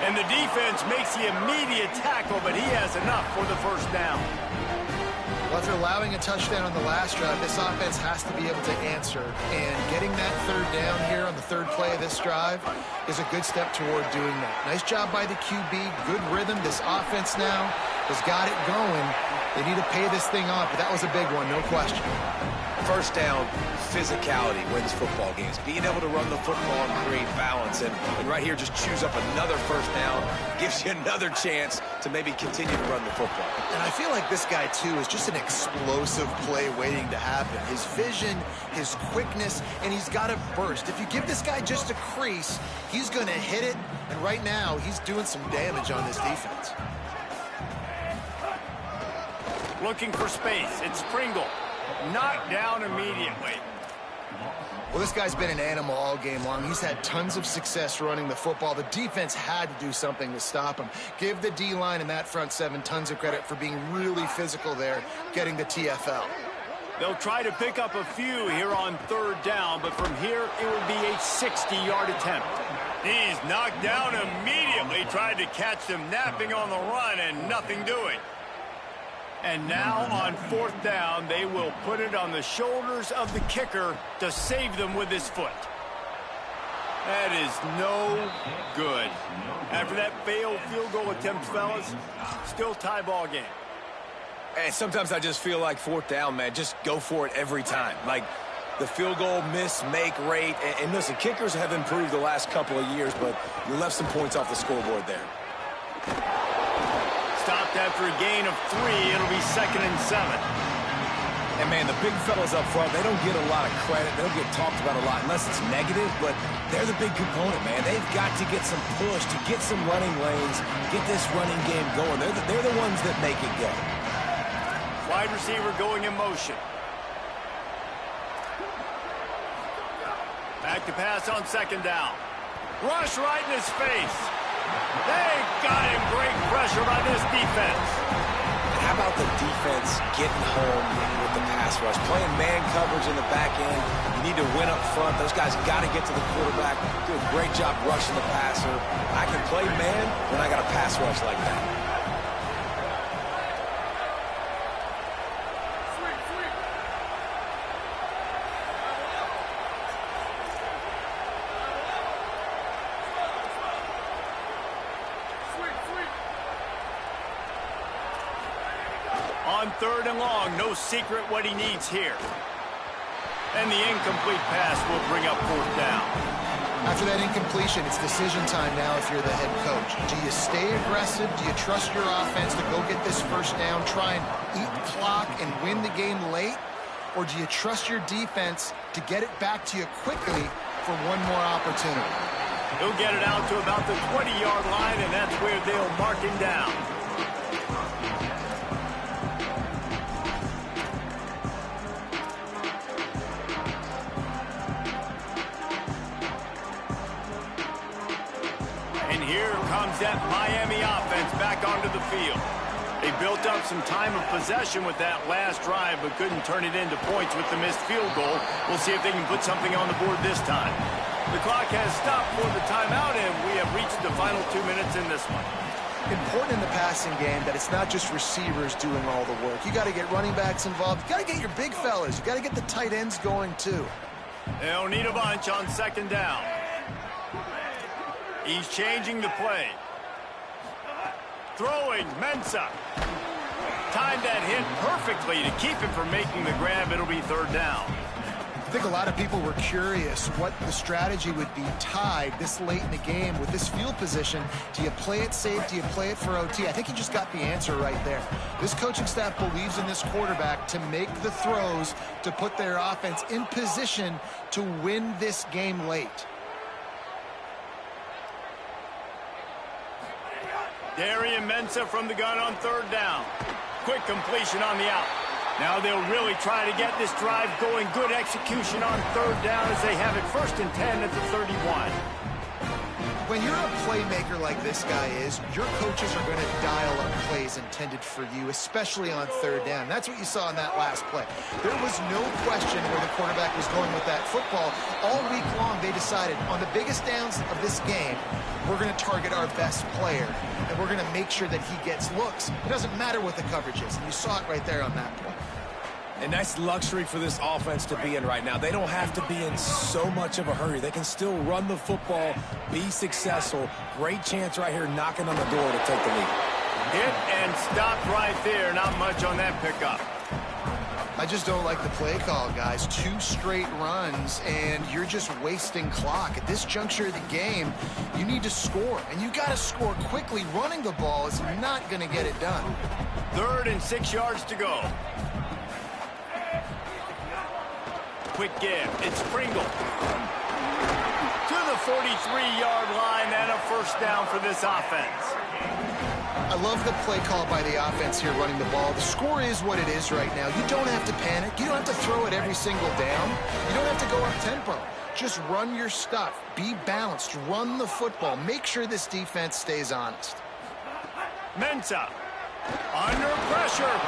C: And the defense makes the immediate tackle, but he has enough for the first down.
E: Well, after allowing a touchdown on the last drive, this offense has to be able to answer. And getting that third down here on the third play of this drive is a good step toward doing that. Nice job by the QB. Good rhythm. This offense now has got it going. They need to pay this thing off, but that was a big one, no question.
F: First down, physicality wins football games. Being able to run the football and create balance. And right here, just choose up another first down. Gives you another chance to maybe continue to run the football.
E: And I feel like this guy, too, is just an explosive play waiting to happen. His vision, his quickness, and he's got a burst. If you give this guy just a crease, he's going to hit it. And right now, he's doing some damage on this defense.
C: Looking for space. It's Pringle. Knocked down immediately.
E: Well, this guy's been an animal all game long. He's had tons of success running the football. The defense had to do something to stop him. Give the D-line and that front seven tons of credit for being really physical there, getting the TFL.
C: They'll try to pick up a few here on third down, but from here, it will be a 60-yard attempt. He's knocked down immediately, tried to catch them napping on the run, and nothing doing. And now on fourth down, they will put it on the shoulders of the kicker to save them with his foot. That is no good. After that failed field goal attempt, fellas, still tie ball game.
F: And sometimes I just feel like fourth down, man, just go for it every time. Like the field goal miss, make rate. And listen, kickers have improved the last couple of years, but you left some points off the scoreboard there.
C: Stopped after a gain of 3. It'll be 2nd and 7.
F: And, man, the big fellas up front, they don't get a lot of credit. They don't get talked about a lot unless it's negative, but they're the big component, man. They've got to get some push, to get some running lanes, get this running game going. They're the ones that make it go.
C: Wide receiver going in motion. Back to pass on 2nd down. Rush right in his face. They got him. Great pressure by this defense.
F: How about the defense getting home with the pass rush? Playing man coverage in the back end. You need to win up front. Those guys got to get to the quarterback. Do a great job rushing the passer. I can play man when I got a pass rush like that.
C: On 3rd and long, no secret what he needs here. And the incomplete pass will bring up 4th down.
E: After that incompletion, it's decision time now if you're the head coach. Do you stay aggressive? Do you trust your offense to go get this first down, try and eat the clock and win the game late? Or do you trust your defense to get it back to you quickly for one more opportunity?
C: He'll get it out to about the 20-yard line, and that's where they'll mark him down. Here comes that Miami offense back onto the field. They built up some time of possession with that last drive, but couldn't turn it into points with the missed field goal. We'll see if they can put something on the board this time. The clock has stopped for the timeout, and we have reached the final 2 minutes in this one.
E: Important in the passing game that it's not just receivers doing all the work. You got to get running backs involved. You got to get your big fellas. You got to get the tight ends going, too.
C: They'll need a bunch on 2nd down. He's changing the play. Throwing, Mensah. Timed that hit perfectly to keep him from making the grab. It'll be 3rd down.
E: I think a lot of people were curious what the strategy would be tied this late in the game with this field position. Do you play it safe? Do you play it for OT? I think you just got the answer right there. This coaching staff believes in this quarterback to make the throws to put their offense in position to win this game late.
C: Darian Mensah from the gun on 3rd down. Quick completion on the out. Now they'll really try to get this drive going. Good execution on 3rd down as they have it 1st and 10 at the 31.
E: When you're a playmaker like this guy is, your coaches are going to dial up plays intended for you, especially on 3rd down. That's what you saw in that last play. There was no question where the quarterback was going with that football. All week long, they decided on the biggest downs of this game, we're going to target our best player, and we're going to make sure that he gets looks. It doesn't matter what the coverage is, and you saw it right there on that play.
F: A nice luxury for this offense to be in right now. They don't have to be in so much of a hurry. They can still run the football, be successful. Great chance right here knocking on the door to take the lead.
C: Hit and stopped right there. Not much on that pickup.
E: I just don't like the play call, guys. 2 straight runs, and you're just wasting clock. At this juncture of the game, you need to score, and you got to score quickly. Running the ball is not going to get it done.
C: 3rd and 6 yards to go. Quick give. It's Pringle. To the 43-yard line and a first down for this offense.
E: I love the play call by the offense here running the ball. The score is what it is right now. You don't have to panic. You don't have to throw it every single down. You don't have to go up tempo. Just run your stuff. Be balanced. Run the football. Make sure this defense stays honest.
C: Mensah under pressure.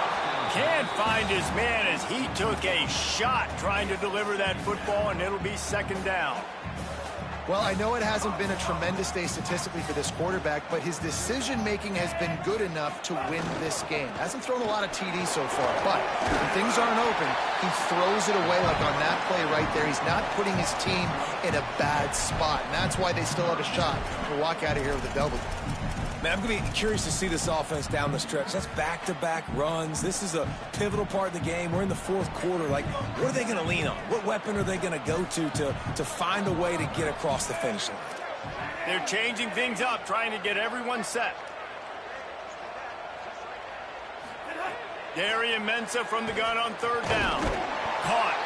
C: Can't find his man as he took a shot trying to deliver that football, and it'll be 2nd down.
E: Well, I know it hasn't been a tremendous day statistically for this quarterback, but his decision-making has been good enough to win this game. Hasn't thrown a lot of TDs so far, but when things aren't open, he throws it away like on that play right there. He's not putting his team in a bad spot, and that's why they still have a shot to walk out of here with a W.
F: Man, I'm going to be curious to see this offense down the stretch. That's back-to-back runs. This is a pivotal part of the game. We're in the 4th quarter. Like, what are they going to lean on? What weapon are they going to go to find a way to get across the finish line?
C: They're changing things up, trying to get everyone set. Darian Mensah from the gun on 3rd down. Caught.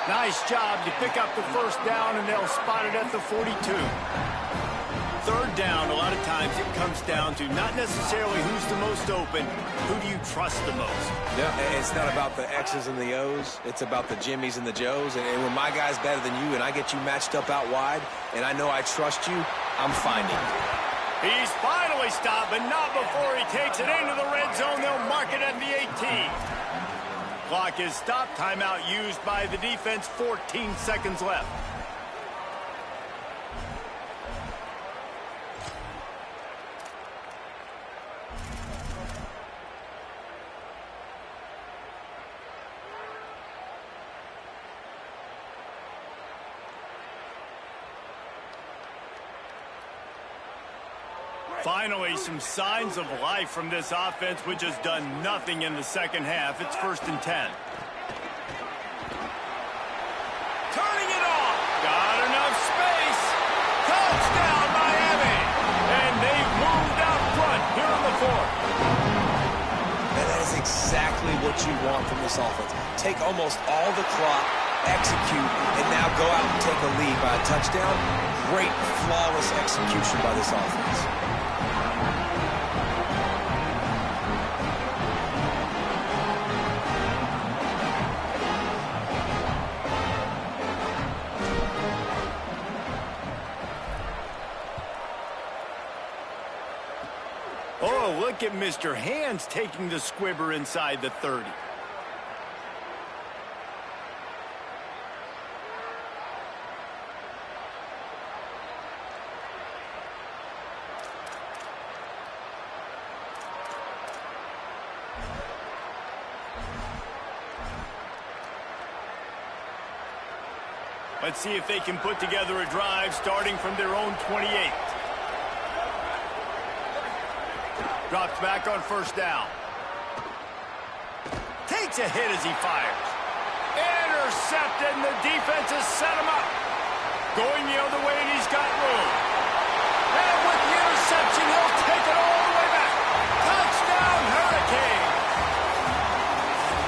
C: Nice job to pick up the first down, and they'll spot it at the 42. 3rd down, a lot of times it comes down to not necessarily who's the most open, who do you trust the most?
F: Yeah, it's not about the X's and the O's. It's about the Jimmys and the Joes. And when my guy's better than you and I get you matched up out wide and I know I trust you, I'm finding it.
C: He's finally stopped, but not before he takes it into the red zone. They'll mark it at the 18. Clock is stopped. Timeout used by the defense. 14 seconds left. Finally, some signs of life from this offense, which has done nothing in the 2nd half. It's 1st and 10. Turning it off. Got enough space. Touchdown, Miami. And they've moved out front here in the 4th.
F: And that is exactly what you want from this offense. Take almost all the clock, execute, and now go out and take a lead by a touchdown. Great, flawless execution by this offense.
C: Oh, look at Mr. Hands taking the squibber inside the 30. Let's see if they can put together a drive starting from their own 28. Drops back on 1st down. Takes a hit as he fires. Intercepted, and the defense has set him up. Going the other way, and he's got room. And with the interception, he'll take it all the way back. Touchdown, Hurricane.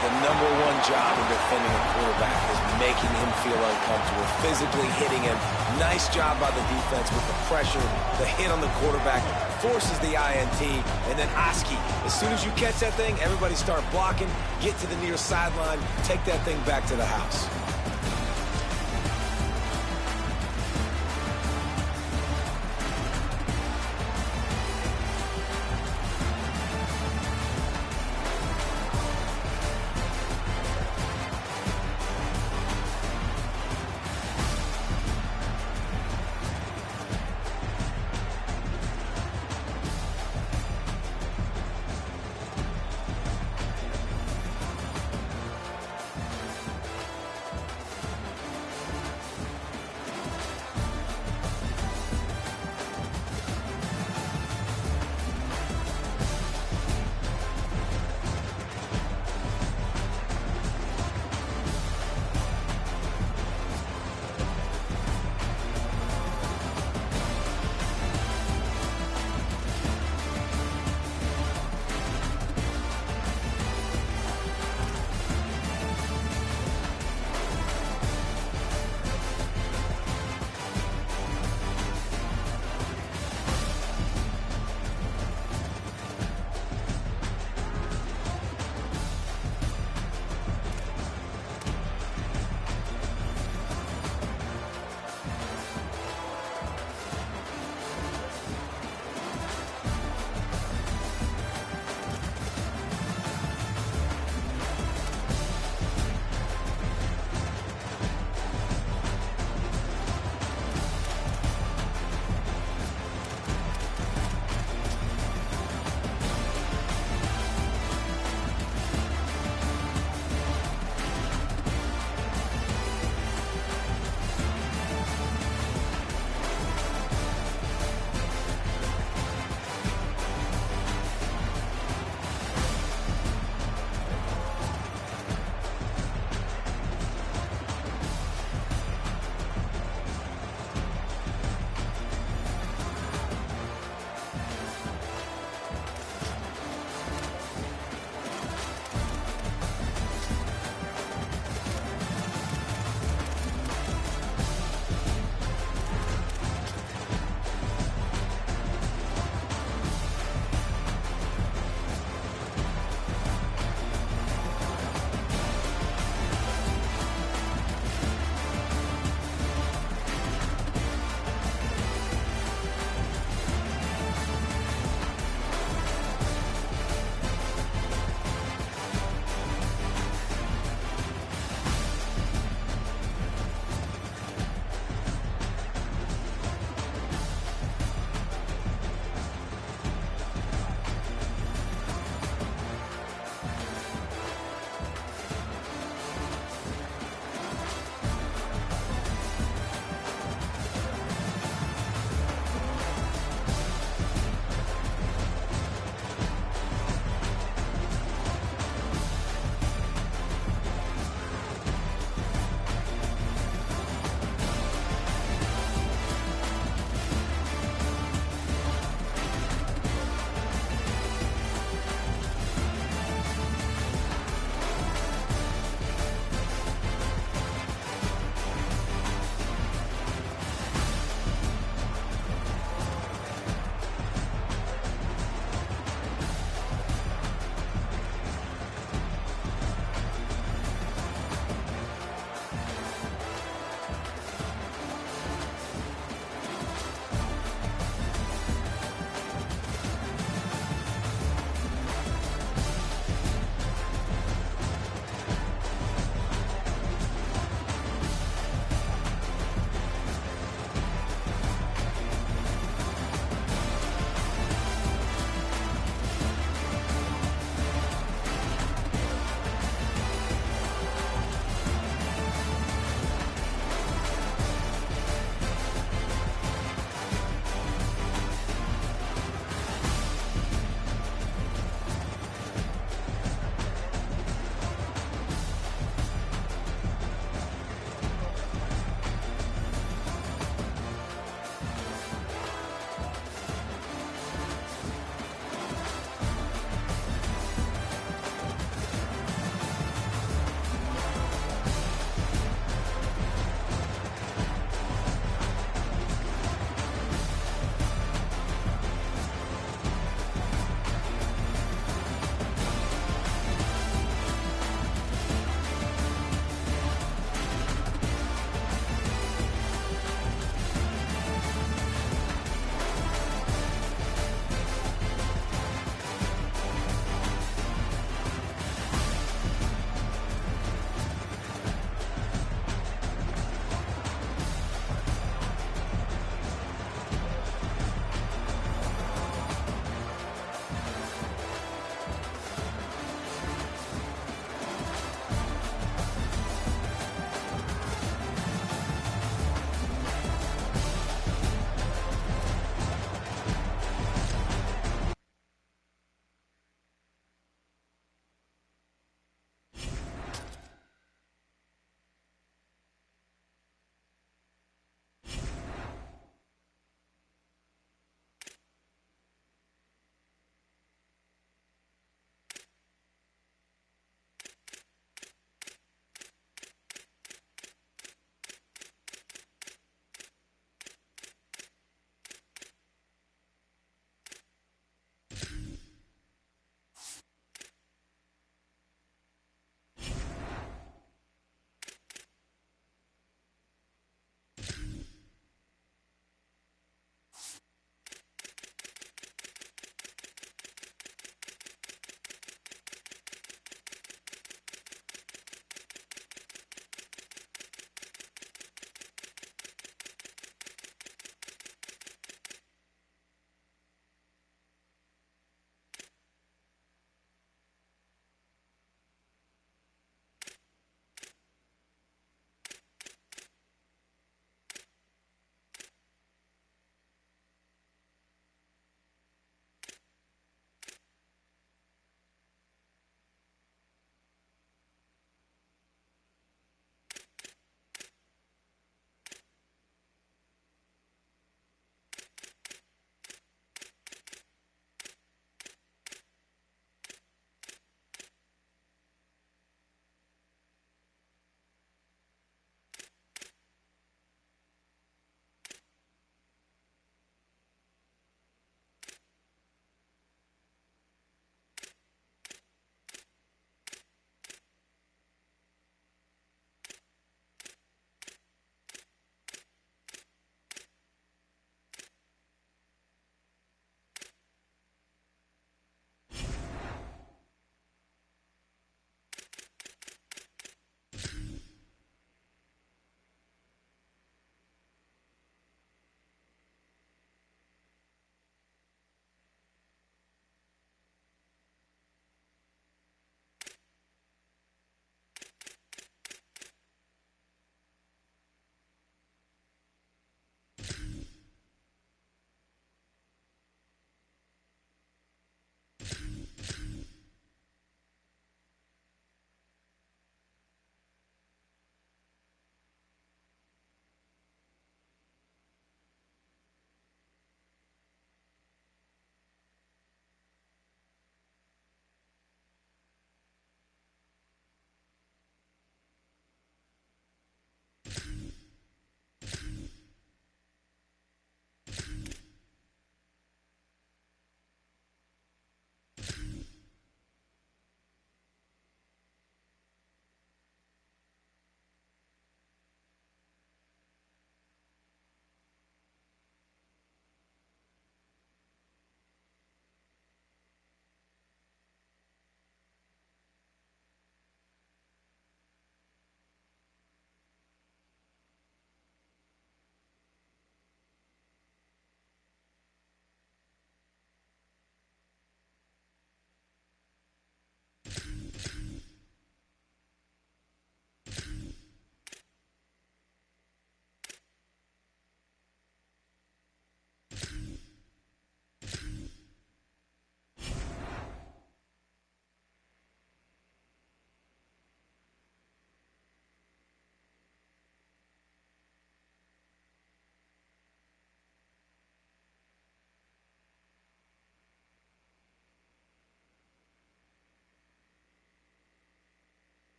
F: The #1 job in defending a quarterback is making him feel uncomfortable, physically hitting him. Nice job by the defense with the pressure, the hit on the quarterback, forces the INT, and then Oski. As soon as you catch that thing, everybody start blocking, get to the near sideline, take that thing back to the house.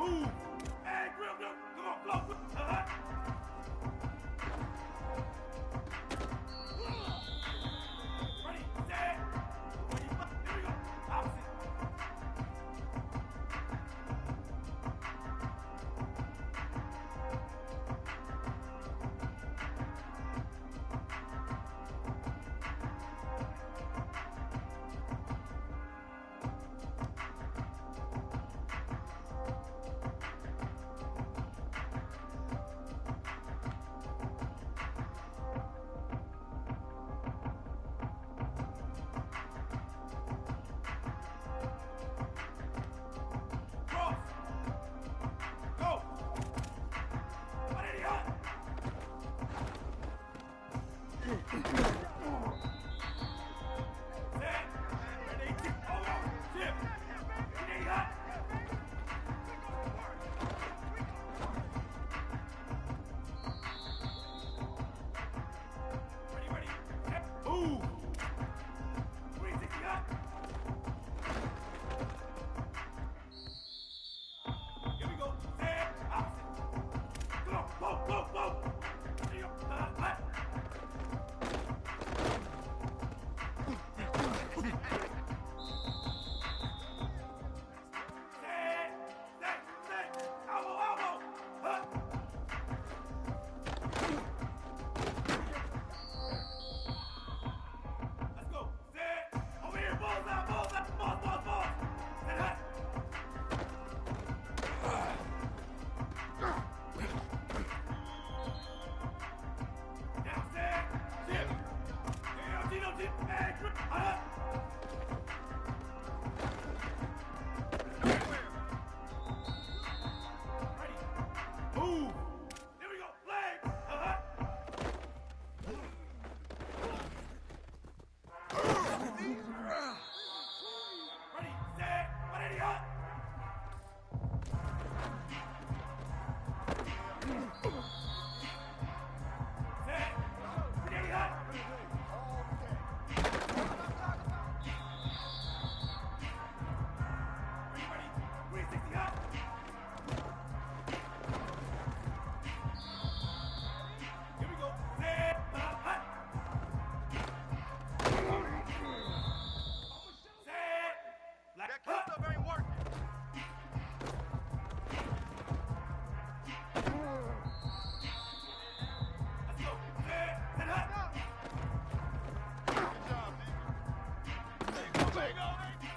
B: Move. Hey, grip, grip. Come on, flow. Ready, set. Ready, here we go. Opposite. Cross. Go. What are you on? Set. Ready, tip. Over. Tip. What are you on? Ready, ready. Set. Move. 360 up. Here we go. Set. Opposite. Come on. Whoa, whoa, whoa. There you go. Left. Set. Set. Set. Elbow, elbow. Huh. Let's go. Set. Over here. Balls out. Balls out. Balls, balls, balls. Set. Hut. Now set. Tip. Tino, tip. Hey, grip. Hut. Ready. Move. Here we go. Leg. Hut. Ready, set, ready, hut. Set, ready, hut. Ready, ready, 360 hut. Here we go, set, hut. Set, black, hut. Let's go. Set, and hut. There you go, baby.